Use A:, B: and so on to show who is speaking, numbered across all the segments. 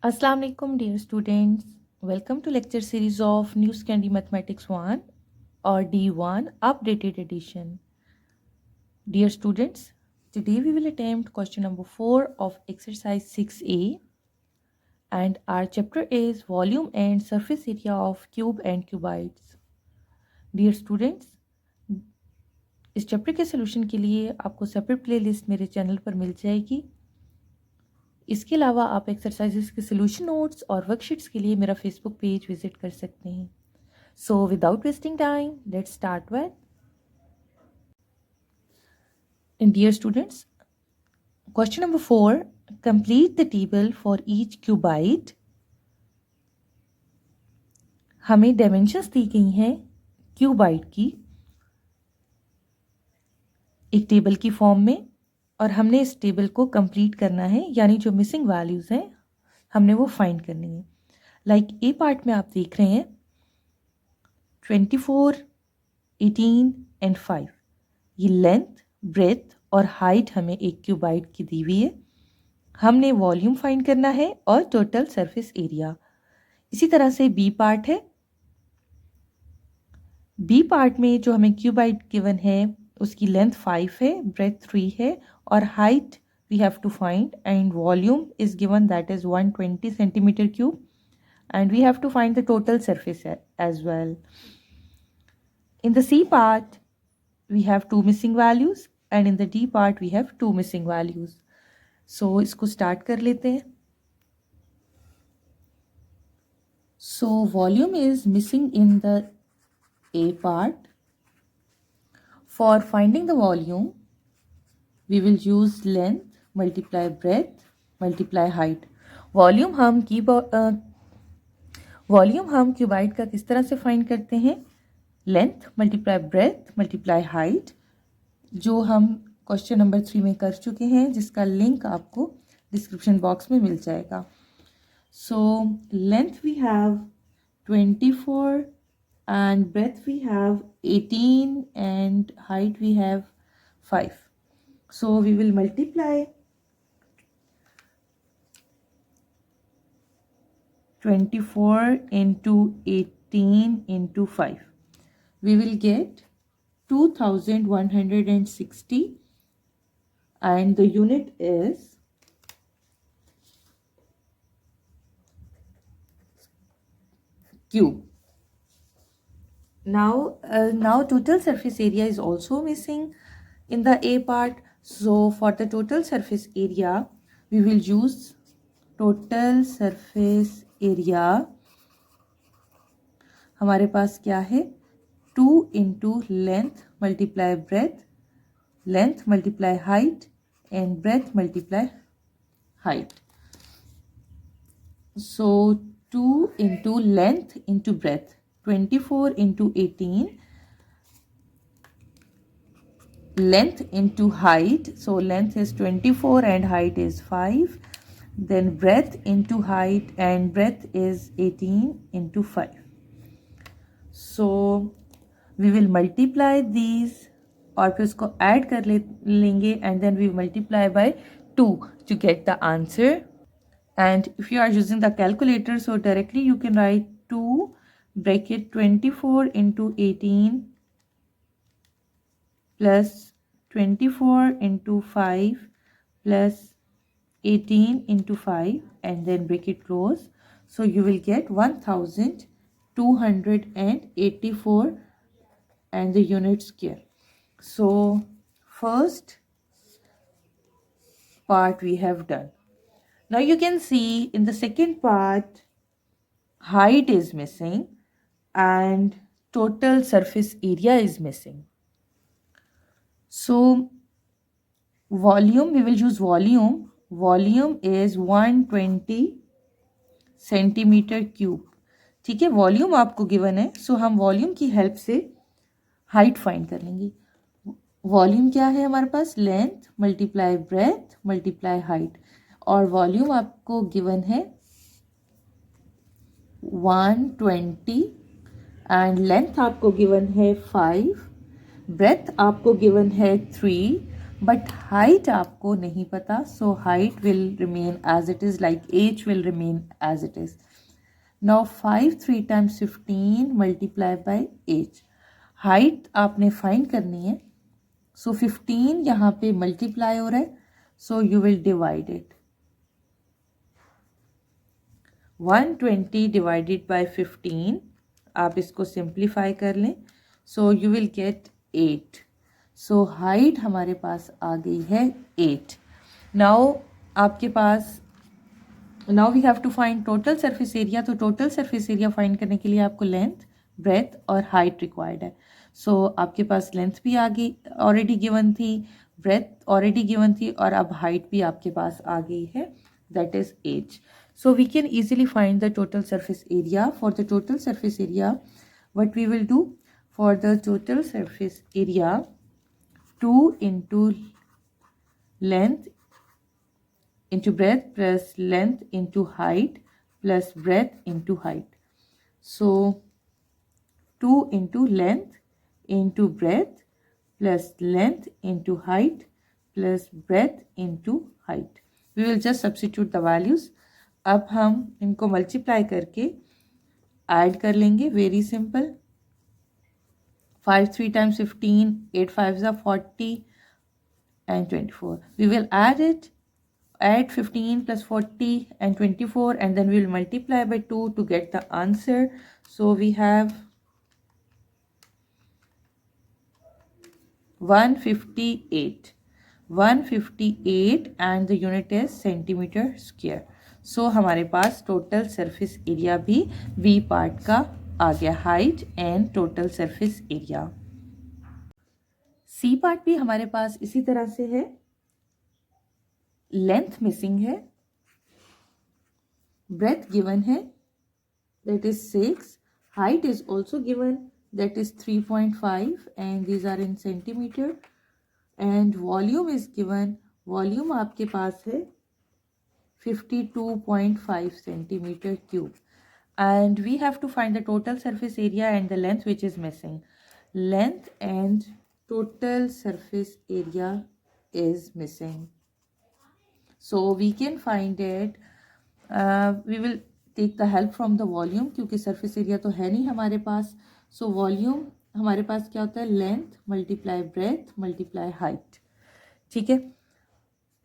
A: Assalamu alaikum dear students. Welcome to lecture series of New Candy Mathematics 1 or D1 updated edition. Dear students, today we will attempt question number 4 of exercise 6a and our chapter is volume and surface area of cube and cuboids. Dear students, इस chapter के solution के लिए आपको separate playlist मेरे channel पर मिल जाएगी। इसके अलावा आप एक्सरसाइजेस के सोल्यूशन नोट्स और वर्कशीट्स के लिए मेरा फेसबुक पेज विजिट कर सकते हैं। So without wasting time let's start with dear students, question number 4, complete the table for each cuboid. हमें डायमेंशंस दी गई हैं क्यूबाइड की एक टेबल की फॉर्म में और हमने इस टेबल को कंप्लीट करना है, यानी जो मिसिंग वैल्यूज़ हैं हमने वो फाइंड करनी है। लाइक ए पार्ट में आप देख रहे हैं 24, 18 एंड 5। ये लेंथ, ब्रेथ और हाइट हमें एक क्यूबाइड की दी हुई है। हमने वॉल्यूम फाइंड करना है और टोटल सरफेस एरिया। इसी तरह से बी पार्ट है। बी पार्ट में जो हमें क्यूबाइड गिवन है उसकी लेंथ 5 है, ब्रेथ 3 है और height we have to find and volume is given that is 120 centimetre cube and we have to find the total surface as well. In the C part we have two missing values and in the D part we have two missing values. So इसको start कर लेते हैं. So volume is missing in the A part. For finding the volume we will use length multiply breadth multiply height. Volume हम cuboid का किस तरह से find करते हैं? Length multiply breadth multiply height, जो हम क्वेश्चन नंबर 3 में कर चुके हैं, जिसका लिंक आपको डिस्क्रिप्शन बॉक्स में मिल जाएगा। So length we have 24 and breadth we have 18 and height we have 5. So we will multiply 24 into 18 into 5. We will get 2160 and the unit is cube. Now total surface area is also missing in the A part. So for the total surface area we will use total surface area. हमारे पास क्या है? 2 into length multiply breath, length multiply height and breadth multiply height. So 2 into length into breadth, 24 into 18, length into height, so length is 24 and height is 5. Then breadth into height and breadth is 18 into 5. So we will multiply these और फिर उसको add कर लेंगे and then we multiply by 2 to get the answer. And if you are using the calculator, so directly you can write 2 bracket 24 into 18 plus 24 into 5 plus 18 into 5 and then bracket close. So you will get 1284 and the unit square. So first part we have done. Now you can see in the second part height is missing and total surface area is missing. So volume, we will use volume. Volume is 120 centimetre cube. ठीक है, volume आपको given है, सो हम volume की help से height find कर लेंगे. Volume क्या है हमारे पास? Length multiply breadth multiply height, और वॉल्यूम आपको गिवन है 120 एंड लेंथ आपको गिवन है 5, ब्रेथ आपको गिवन है 3. बट हाइट आपको नहीं पता, so height will remain as it is, like H will remain as it is. Now 5 3 times 15 multiply by H. Height आपने फाइंड करनी है, सो 15 यहाँ पे मल्टीप्लाई हो रहा है, so you will divide it. 120 divided by 15, आप इसको सिंप्लीफाई कर लें, so you will get 8. So height हमारे पास आ गई है 8. नाउ आपके पास, now we have to find total surface area. तो टोटल सरफेस एरिया फाइंड करने के लिए आपको लेंथ, ब्रेथ और हाइट रिक्वायर्ड है. सो आपके पास लेंथ भी आ गई, ऑलरेडी गिवन थी, ब्रेथ ऑलरेडी गिवन थी, और अब हाइट भी आपके पास आ गई है, that is 8. So we can easily find the total surface area. For the total surface area, what we will do, for the total surface area, 2 into length into breadth plus length into height plus breadth into height. So 2 into length into breadth plus length into height plus breadth into height. We will just substitute the values. अब हम इनको multiply करके add कर लेंगे. Very simple. 5 3 times 15, 8 5s are 40 and 24. We will add it, add 15 plus 40 and 24, and then we will multiply by 2 to get the answer. So we have 158. 158 and the unit is centimeter square. So हमारे पास total surface area भी B part का आ गया, height and total surface area. C part भी हमारे पास इसी तरह से है. लेंथ मिसिंग है, ब्रेथ गिवन है, that is 6. Height is also given, that is 3.5 and these are in centimetre. And volume is given, volume आपके पास है 52.5 centimeter cube. And we have to find the total surface area and the length which is missing. Length and total surface area is missing. So we can find it. We will take the help from the volume, क्योंकि surface area तो है नहीं हमारे पास. So volume हमारे पास क्या होता है, length multiply breadth multiply height. ठीक है.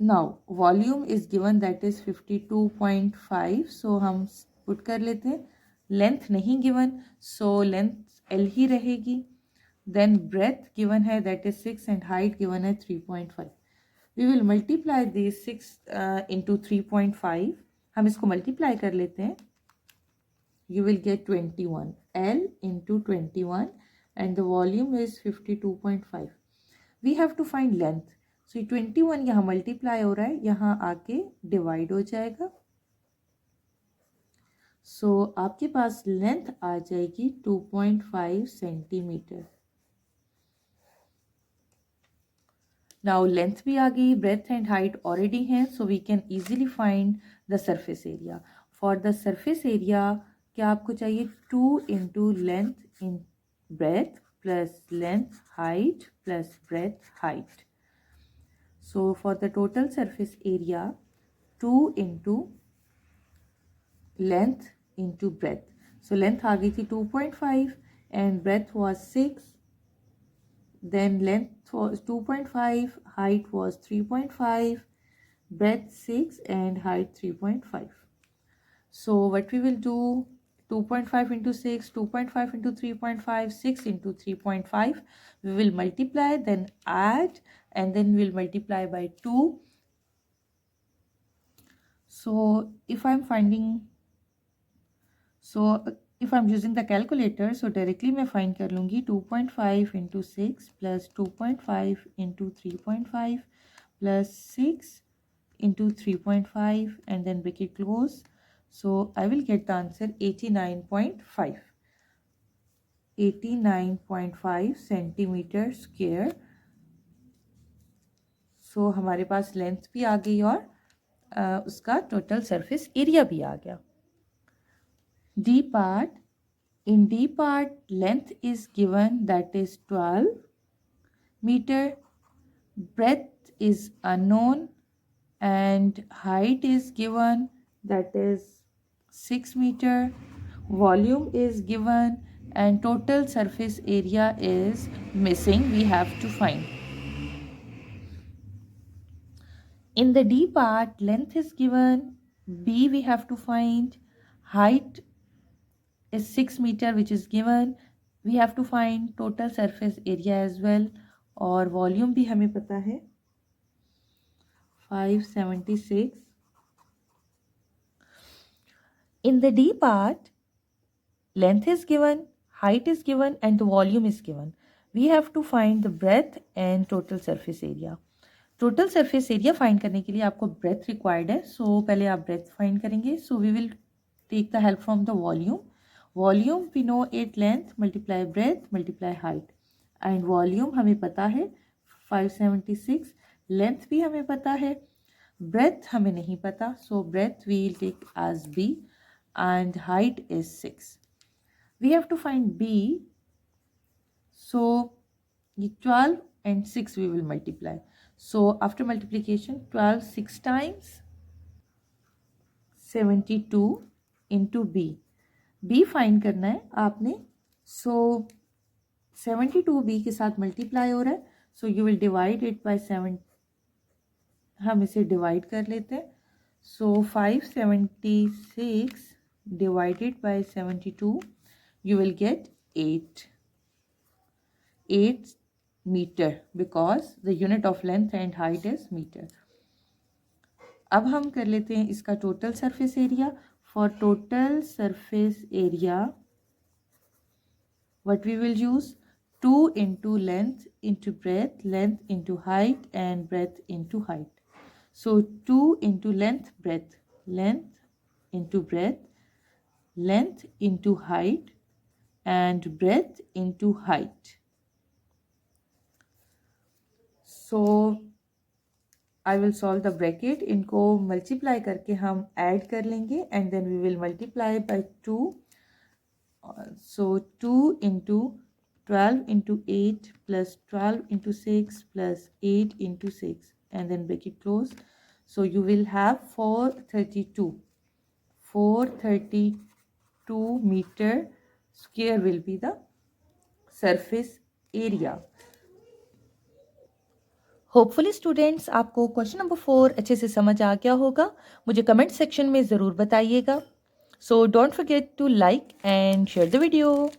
A: Now volume is given, that is 52.5. so हम पुट कर लेते हैं. लेंथ नहीं गिवन, सो लेंथ L ही रहेगी. देन ब्रेथ गिवन है, that is 6 and height given है 3.5. We will multiply this 6 into 3.5. हम इसको मल्टीप्लाई कर लेते हैं. You will get 21. L into 21 and the volume is 52.5. We have to find length. So 21 यहाँ मल्टीप्लाई हो रहा है, यहाँ आके डिवाइड हो जाएगा. सो आपके पास लेंथ आ जाएगी 2.5 सेंटीमीटर. नाउ लेंथ भी आ गई, ब्रेथ एंड हाइट ऑलरेडी हैं, so we can easily find the surface area. For the surface area क्या आपको चाहिए, 2 into length in breadth plus length height plus breadth height. So for the total surface area, 2 into length into breadth. So length आ गई थी 2.5 and breadth was 6. Then length was 2.5, height was 3.5, breadth 6 and height 3.5. So what we will do, 2.5 into 6, 2.5 into 3.5, 6 into 3.5. We will multiply, then add, and then we'll multiply by 2. So if I'm using the calculator, so directly मैं find कर लूँगी 2.5 into 6 plus 2.5 into 3.5 plus 6 into 3.5 and then break it close. So I will get the answer 89.5. 89.5 centimeter square. So हमारे पास length भी आ गई और उसका टोटल सरफेस एरिया भी आ गया. D part. In D part, length is given, that is 12 meter. Breadth is unknown and height is given, that is 6 meter. Volume is given and total surface area is missing. We have to find. In the D part, length is given, B we have to find, height is 6 meter which is given. We have to find total surface area as well, और volume भी हमें पता है 576. In the D part, length is given, height is given and the volume is given. We have to find the breadth and total surface area. Total surface area find करने के लिए आपको breath required है. सो पहले आप breadth find करेंगे. So we will take the help from the volume. Volume we know 8 length multiply breadth multiply height, and volume हमें पता है 576. लेंथ भी हमें पता है, ब्रेथ हमें नहीं पता. So breadth we will take as B and height is 6. We have to find B. So ये 12 and 6 we will multiply. So after multiplication, 12 6 times 72 into B. B find करना है आपने. So 72 B के साथ multiply हो रहा है. So you will divide it by 7. हम इसे divide कर लेते हैं. So 576 divided by 72, you will get 8 meter because the unit of length and height is meter. अब हम कर लेते हैं इसका total surface area. For total surface area, what we will use? 2 into length into breadth, length into height and breadth into height. So 2 into length, breadth, length into breadth, length into height and breadth into height. So I will solve the bracket. इनको multiply करके हम add कर लेंगे and then we will multiply by 2. So 2 into 12 into 8 plus 12 into 6 plus 8 into 6 and then bracket close. So you will have 432. 432 meter square will be the surface area. Hopefully students आपको question number 4 अच्छे से समझ आ गया होगा. मुझे comment section में ज़रूर बताइएगा. So don't forget to like and share the video.